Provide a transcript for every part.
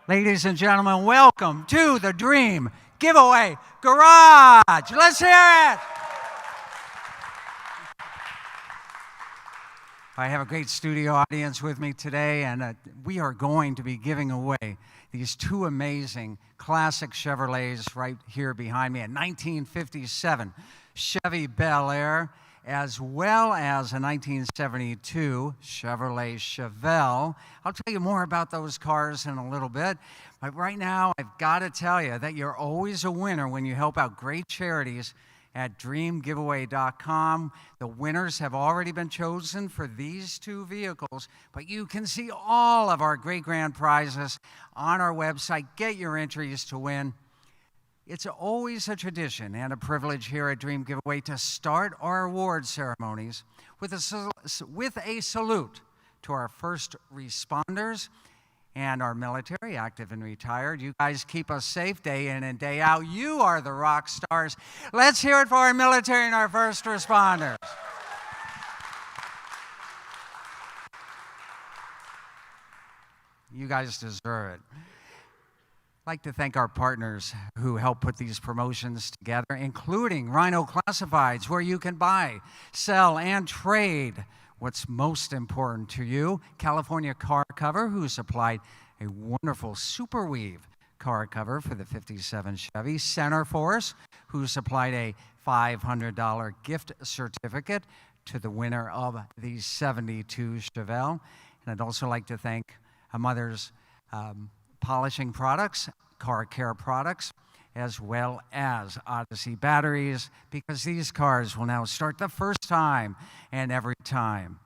Ladies and gentlemen, welcome to the Dream Giveaway Garage. Let's hear it. I have a great studio audience with me today, and we are going to be giving away these two amazing classic Chevrolets right here behind me, a 1957 Chevy Bel Air, as well as a 1972 Chevrolet Chevelle. I'll tell you more about those cars in a little bit, but right now I've got to tell you that you're always a winner when you help out great charities at dreamgiveaway.com. The winners have already been chosen for these two vehicles, but you can see all of our great grand prizes on our website. Get your entries to win. It's always a tradition and a privilege here at Dream Giveaway to start our award ceremonies with a salute to our first responders and our military, active and retired. You guys keep us safe day in and day out. You are the rock stars. Let's hear it for our military and our first responders. You guys deserve it. I'd like to thank our partners who help put these promotions together, including Rhino Classifieds, where you can buy, sell, and trade what's most important to you. California Car Cover, who supplied a wonderful super weave car cover for the 57 Chevy. Center Force, who supplied a $500 gift certificate to the winner of the 72 Chevelle. And I'd also like to thank Mother's Polishing Products, Car Care Products, as well as Odyssey Batteries, because these cars will now start the first time and every time.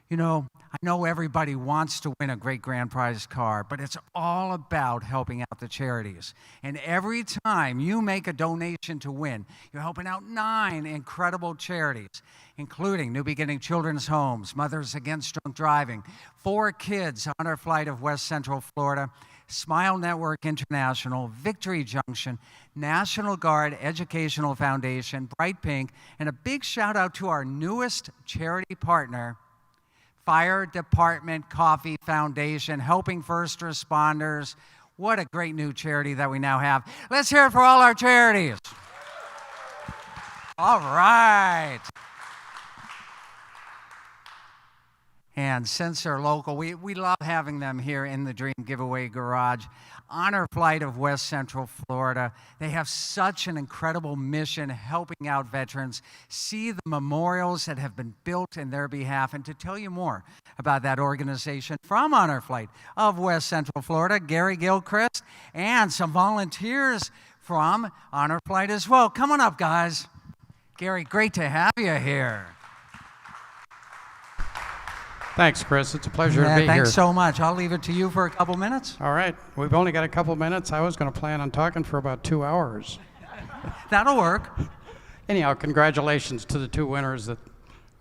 You know, I know everybody wants to win a great grand prize car, but it's all about helping out the charities. And every time you make a donation to win, you're helping out 9 incredible charities, including New Beginning Children's Homes, Mothers Against Drunk Driving, 4 Kids, Honor Flight of West Central Florida, Smile Network International, Victory Junction, National Guard Educational Foundation, Bright Pink, and a big shout out to our newest charity partner, Fire Department Coffee Foundation, helping first responders. What a great new charity that we now have. Let's hear it for all our charities. All right. And since they're local, we love having them here in the Dream Giveaway Garage. Honor Flight of West Central Florida. They have such an incredible mission helping out veterans, see the memorials that have been built in their behalf. And to tell you more about that organization from Honor Flight of West Central Florida, Gary Gilchrist, and some volunteers from Honor Flight as well. Come on up, guys. Gary, great to have you here. Thanks, Chris. It's a pleasure to be here. Thanks so much. I'll leave it to you for a couple minutes. All right. We've only got a couple minutes. I was going to plan on talking for about 2 hours. That'll work. Anyhow, congratulations to the 2 winners that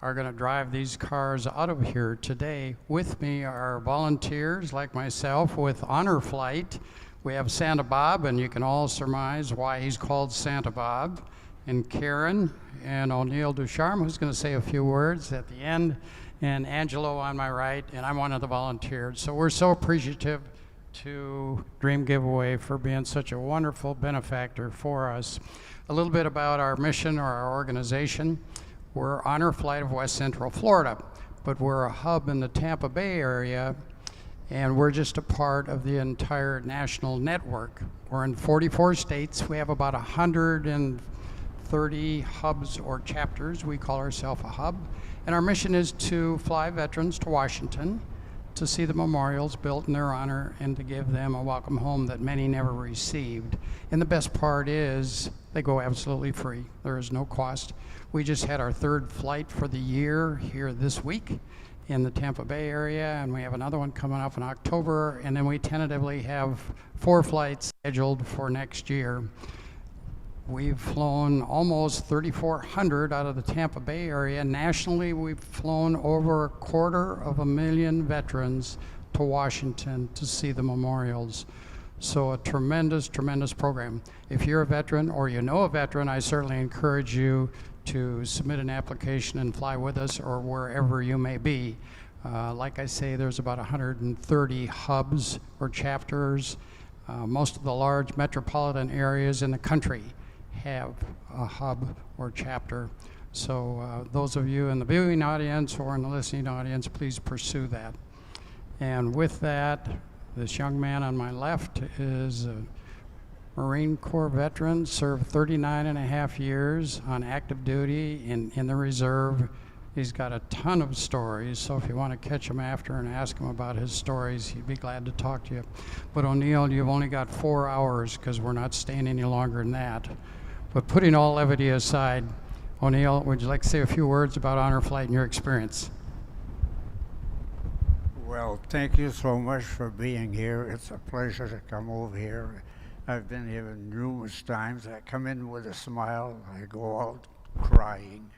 are going to drive these cars out of here today. With me are volunteers like myself with Honor Flight. We have Santa Bob, and you can all surmise why he's called Santa Bob, and Karen and O'Neill Ducharme, who's going to say a few words at the end, and Angelo on my right, and I'm one of the volunteers. So we're so appreciative to Dream Giveaway for being such a wonderful benefactor for us. A little bit about our mission or our organization. We're Honor Flight of West Central Florida, but we're a hub in the Tampa Bay area, and we're just a part of the entire national network. We're in 44 states. We have about 130 hubs or chapters. We call ourselves a hub. And our mission is to fly veterans to Washington to see the memorials built in their honor and to give them a welcome home that many never received. And the best part is they go absolutely free. There is no cost. We just had our 3rd flight for the year here this week in the Tampa Bay area, and we have another one coming up in October, and then we tentatively have 4 flights scheduled for next year. We've flown almost 3,400 out of the Tampa Bay area. Nationally, we've flown over 250,000 veterans to Washington to see the memorials. So a tremendous, tremendous program. If you're a veteran or you know a veteran, I certainly encourage you to submit an application and fly with us or wherever you may be. Like I say, there's about 130 hubs or chapters Most of the large metropolitan areas in the country have a hub or chapter. So those of you in the viewing audience or in the listening audience, please pursue that. And with that, this young man on my left is a Marine Corps veteran, served 39 and a half years on active duty in the reserve. He's got a ton of stories, so if you want to catch him after and ask him about his stories, he'd be glad to talk to you. But O'Neill, you've only got 4 hours because we're not staying any longer than that. But putting all levity aside, O'Neill, would you like to say a few words about Honor Flight and your experience? Well, thank you so much for being here. It's a pleasure to come over here. I've been here numerous times. I come in with a smile. I go out crying.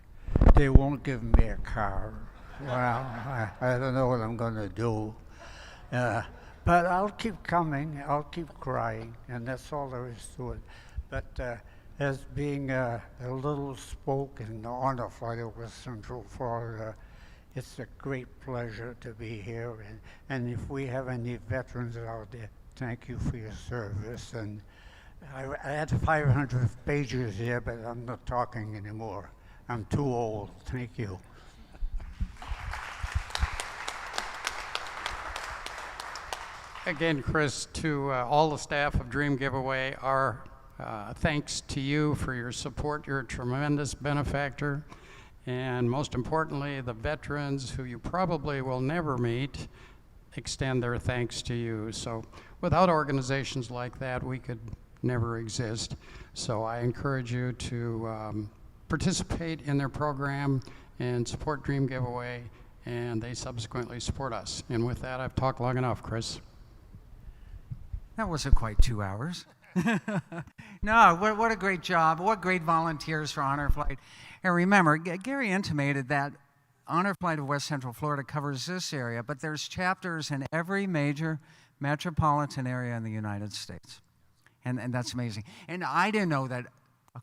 They won't give me a car. Well, I don't know what I'm going to do. But I'll keep coming. I'll keep crying. And that's all there is to it. But as being a little spoke in the honor flight of West Central Florida, it's a great pleasure to be here. And if we have any veterans out there, thank you for your service. And I had 500 pages here, but I'm not talking anymore. I'm too old. Thank you. Again, Chris, to all the staff of Dream Giveaway, our thanks to you for your support. You're a tremendous benefactor. And most importantly, the veterans who you probably will never meet extend their thanks to you. So without organizations like that, we could never exist. So I encourage you to participate in their program and support Dream Giveaway, and they subsequently support us. And with that, I've talked long enough, Chris. That wasn't quite 2 hours. No, what a great job. What great volunteers for Honor Flight. And remember, Gary intimated that Honor Flight of West Central Florida covers this area, but there's chapters in every major metropolitan area in the United States. And that's amazing. And I didn't know that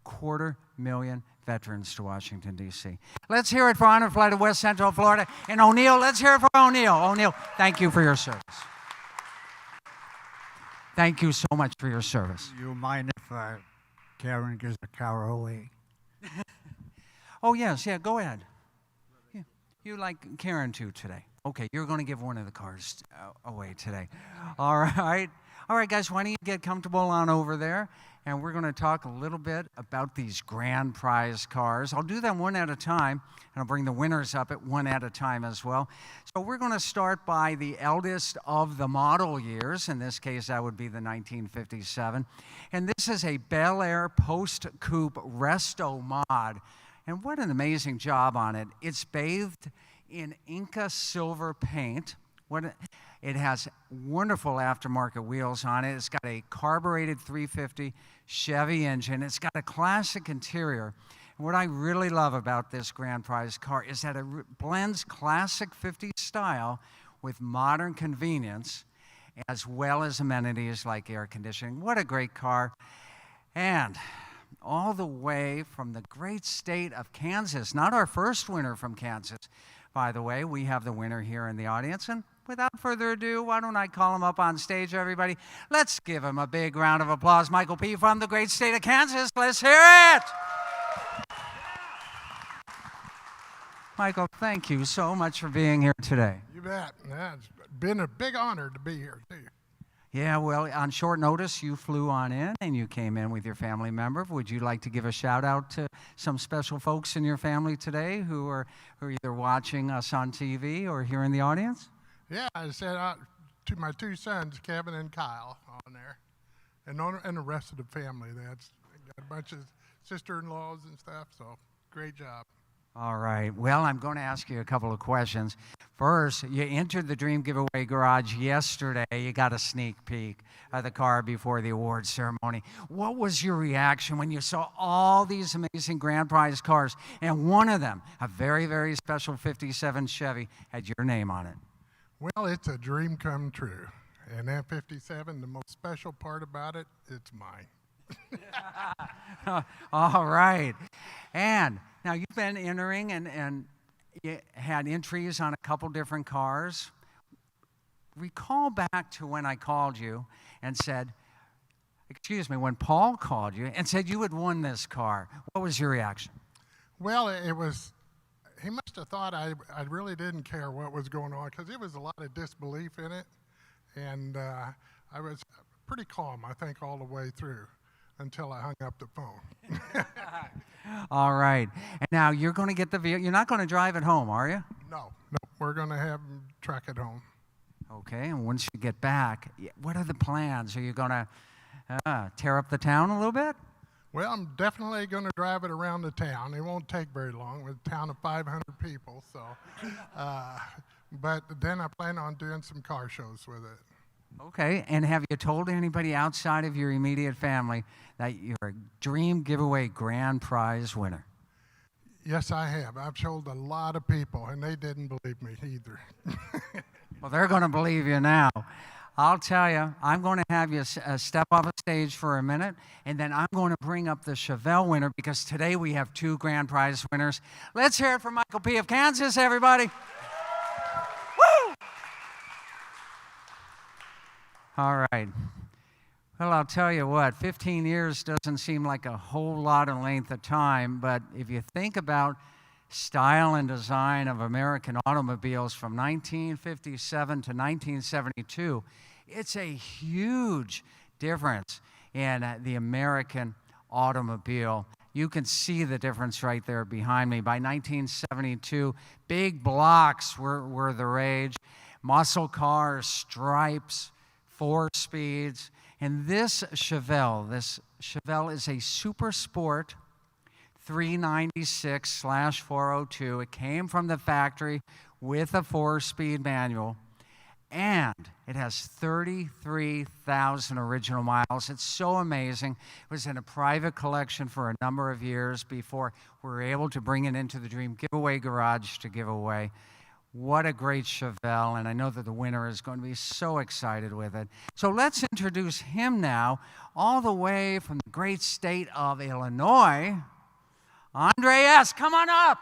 250,000 veterans to Washington, D.C. Let's hear it for Honor Flight of West Central Florida. And O'Neill, let's hear it for O'Neill. O'Neill, thank you for your service. Thank you so much for your service. Do you mind if Karen gives a car away? Oh, yes, yeah, go ahead. Yeah. You like Karen too today. Okay, you're going to give one of the cars away today. All right. All right, guys, why don't you get comfortable on over there, and we're going to talk a little bit about these grand prize cars. I'll do them one at a time, and I'll bring the winners up at one at a time as well. So we're going to start by the eldest of the model years. In this case, that would be the 1957. And this is a Bel Air Post-Coupe Resto Mod. And what an amazing job on it. It's bathed in Inca silver paint. It has wonderful aftermarket wheels on it. It's got a carbureted 350 Chevy engine. It's got a classic interior. And what I really love about this grand prize car is that it blends classic 50s style with modern convenience, as well as amenities like air conditioning. What a great car. And all the way from the great state of Kansas, not our first winner from Kansas, by the way. We have the winner here in the audience. And without further ado, why don't I call him up on stage, everybody? Let's give him a big round of applause. Michael P. from the great state of Kansas. Let's hear it. Michael, thank you so much for being here today. You bet. It's been a big honor to be here, too. Yeah, well, on short notice, you flew on in and you came in with your family member. Would you like to give a shout out to some special folks in your family today who are either watching us on TV or here in the audience? Yeah, I said to my two sons, Kevin and Kyle, on there, and the rest of the family. That's got a bunch of sister-in-laws and stuff, so great job. All right. Well, I'm going to ask you a couple of questions. First, you entered the Dream Giveaway Garage yesterday. You got a sneak peek of the car before the awards ceremony. What was your reaction when you saw all these amazing grand prize cars, and one of them, a very, very special 57 Chevy, had your name on it? Well, it's a dream come true. And that 57, the most special part about it, it's mine. All right. And now you've been entering and you had entries on a couple different cars. Recall back to when I called you and said, excuse me, when Paul called you and said you had won this car, what was your reaction? Well, he must have thought I really didn't care what was going on because there was a lot of disbelief in it. And I was pretty calm, I think, all the way through until I hung up the phone. All right. And now you're going to get the vehicle. You're not going to drive it home, are you? No, we're going to have him truck it home. Okay. And once you get back, what are the plans? Are you going to tear up the town a little bit? Well, I'm definitely going to drive it around the town. It won't take very long. We're a town of 500 people, so. But then I plan on doing some car shows with it. Okay, and have you told anybody outside of your immediate family that you're a Dream Giveaway grand prize winner? Yes, I have. I've told a lot of people, and they didn't believe me either. Well, they're going to believe you now. I'll tell you, I'm going to have you step off a stage for a minute, and then I'm going to bring up the Chevelle winner because today we have 2 grand prize winners. Let's hear it for Michael P. of Kansas, everybody. Woo! All right. Well, I'll tell you what, 15 years doesn't seem like a whole lot of length of time, but if you think about style and design of American automobiles from 1957 to 1972, it's a huge difference in the American automobile. You can see the difference right there behind me. By 1972, big blocks were the rage. Muscle cars, stripes, 4 speeds. And this Chevelle is a Super Sport 396/402. It came from the factory with a 4-speed manual, and it has 33,000 original miles. It's so amazing. It was in a private collection for a number of years before we were able to bring it into the Dream Giveaway garage to give away. What a great Chevelle, and I know that the winner is going to be so excited with it. So let's introduce him now, all the way from the great state of Illinois. Andre S., come on up.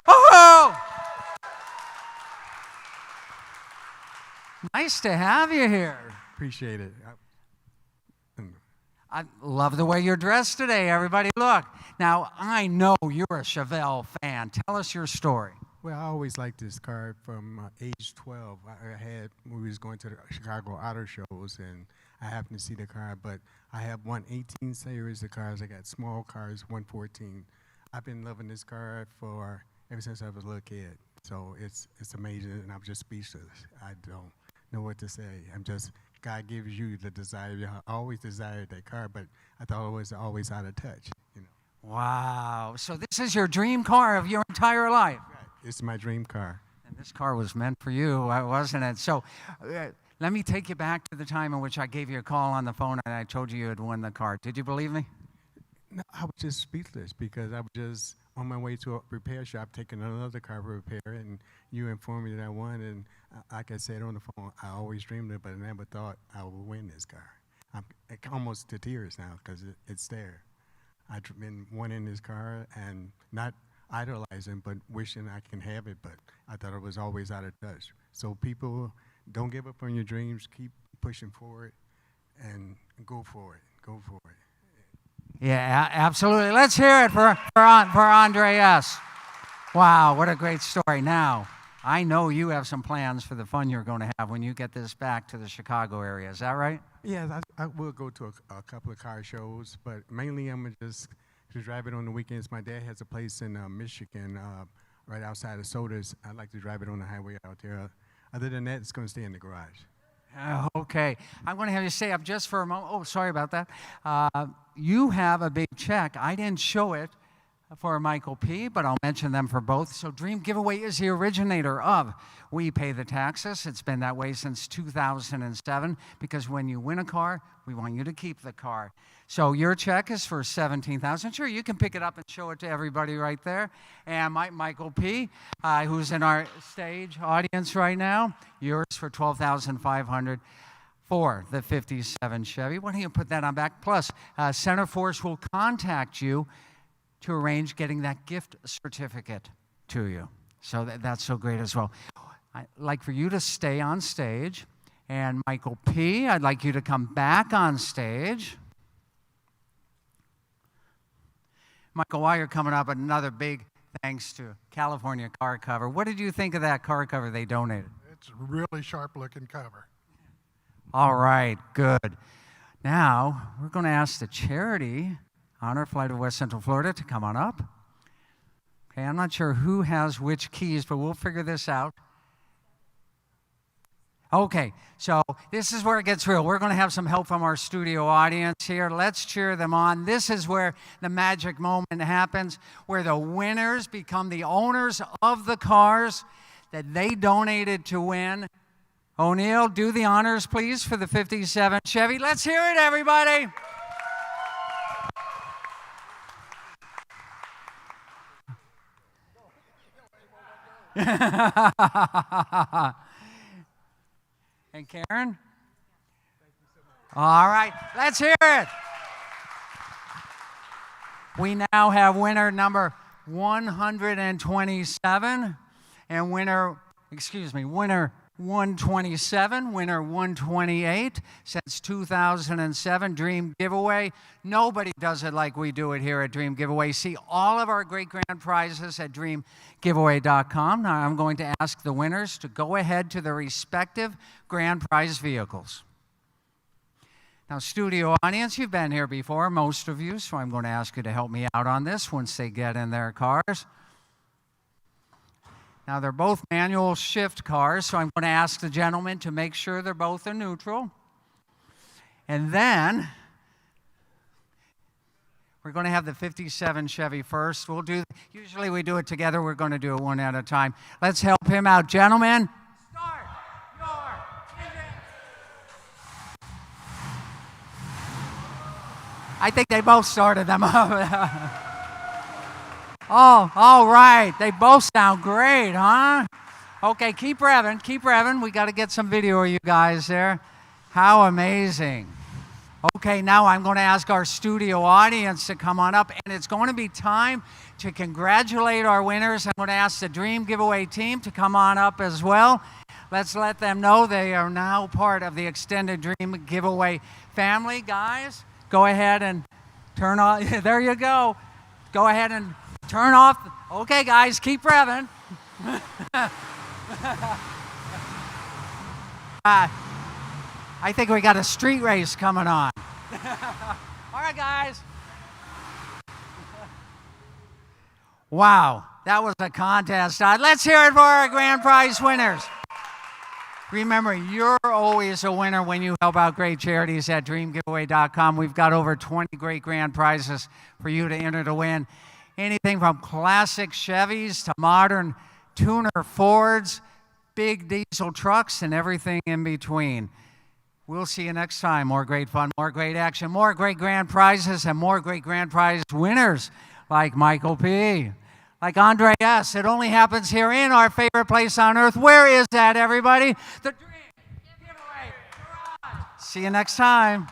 Woo-hoo! Nice to have you here. Appreciate it. I love the way you're dressed today, everybody. Look, now I know you're a Chevelle fan. Tell us your story. Well, I always liked this car from age 12. We was going to the Chicago Auto Shows, and I happened to see the car, but I have 118 series of cars. I got small cars, 114. I've been loving this car ever since I was a little kid. So it's amazing, and I'm just speechless. I don't know what to say. God gives you the desire. I always desired that car, but I thought it was always out of touch. Wow. So this is your dream car of your entire life. Right. It's my dream car. And this car was meant for you, wasn't it? So let me take you back to the time in which I gave you a call on the phone and I told you had won the car. Did you believe me? No, I was just speechless because I was just on my way to a repair shop taking another car for repair, and you informed me that I won. And like I said on the phone, I always dreamed it, but I never thought I would win this car. I'm almost to tears now because it's there. I've been wanting this car and not idolizing, but wishing I can have it, but I thought it was always out of touch. So people, don't give up on your dreams. Keep pushing forward and go for it. Go for it. Yeah, absolutely. Let's hear it for Andre S. Wow, what a great story. Now, I know you have some plans for the fun you're going to have when you get this back to the Chicago area. Is that right? Yeah, I will go to a couple of car shows, but mainly I'm going to just drive it on the weekends. My dad has a place in Michigan right outside of Sodas. I like to drive it on the highway out there. Other than that, it's going to stay in the garage. Okay. I'm going to have you stay up just for a moment. Oh, sorry about that. You have a big check. I didn't show it for Michael P., but I'll mention them for both. So Dream Giveaway is the originator of We Pay the Taxes. It's been that way since 2007 because when you win a car, we want you to keep the car. So your check is for $17,000. Sure, you can pick it up and show it to everybody right there. And Michael P., who's in our stage audience right now, yours for $12,500 for the 57 Chevy. Why don't you put that on back? Plus, Center Force will contact you to arrange getting that gift certificate to you. So that's so great as well. I'd like for you to stay on stage. And Michael P., I'd like you to come back on stage. Michael, while you're coming up, another big thanks to California Car Cover. What did you think of that car cover they donated? It's a really sharp-looking cover. All right, good. Now, we're going to ask the charity Honor Flight of West Central Florida to come on up. Okay, I'm not sure who has which keys, but we'll figure this out. Okay, so this is where it gets real. We're going to have some help from our studio audience here. Let's cheer them on. This is where the magic moment happens, where the winners become the owners of the cars that they donated to win. O'Neill, do the honors, please, for the 57 Chevy. Let's hear it, everybody. And Karen? All right, let's hear it. We now have winner number 127 and winner 127, winner 128 since 2007, Dream Giveaway. Nobody does it like we do it here at Dream Giveaway. See all of our great grand prizes at dreamgiveaway.com. Now I'm going to ask the winners to go ahead to their respective grand prize vehicles. Now, studio audience, you've been here before, most of you, so I'm going to ask you to help me out on this once they get in their cars. Now, they're both manual shift cars, so I'm going to ask the gentleman to make sure they're both in neutral. And then we're going to have the 57 Chevy first. Usually we do it together. We're going to do it one at a time. Let's help him out. Gentlemen, start your engine. I think they both started them up. Oh, all right. They both sound great, huh? Okay, keep revving, keep revving. We got to get some video of you guys there. How amazing. Okay, now I'm going to ask our studio audience to come on up, and it's going to be time to congratulate our winners. I'm going to ask the Dream Giveaway team to come on up as well. Let's let them know they are now part of the extended Dream Giveaway family. Guys, go ahead and turn on. There you go. Go ahead and turn off. Okay, guys, keep revving. I think we got a street race coming on. All right, guys. Wow, that was a contest. Let's hear it for our grand prize winners. Remember, you're always a winner when you help out great charities at dreamgiveaway.com. We've got over 20 great grand prizes for you to enter to win. Anything from classic Chevys to modern tuner Fords, big diesel trucks, and everything in between. We'll see you next time. More great fun, more great action, more great grand prizes, and more great grand prize winners like Michael P., like Andre S. It only happens here in our favorite place on earth. Where is that, everybody? The Dream Giveaway Garage. See you next time.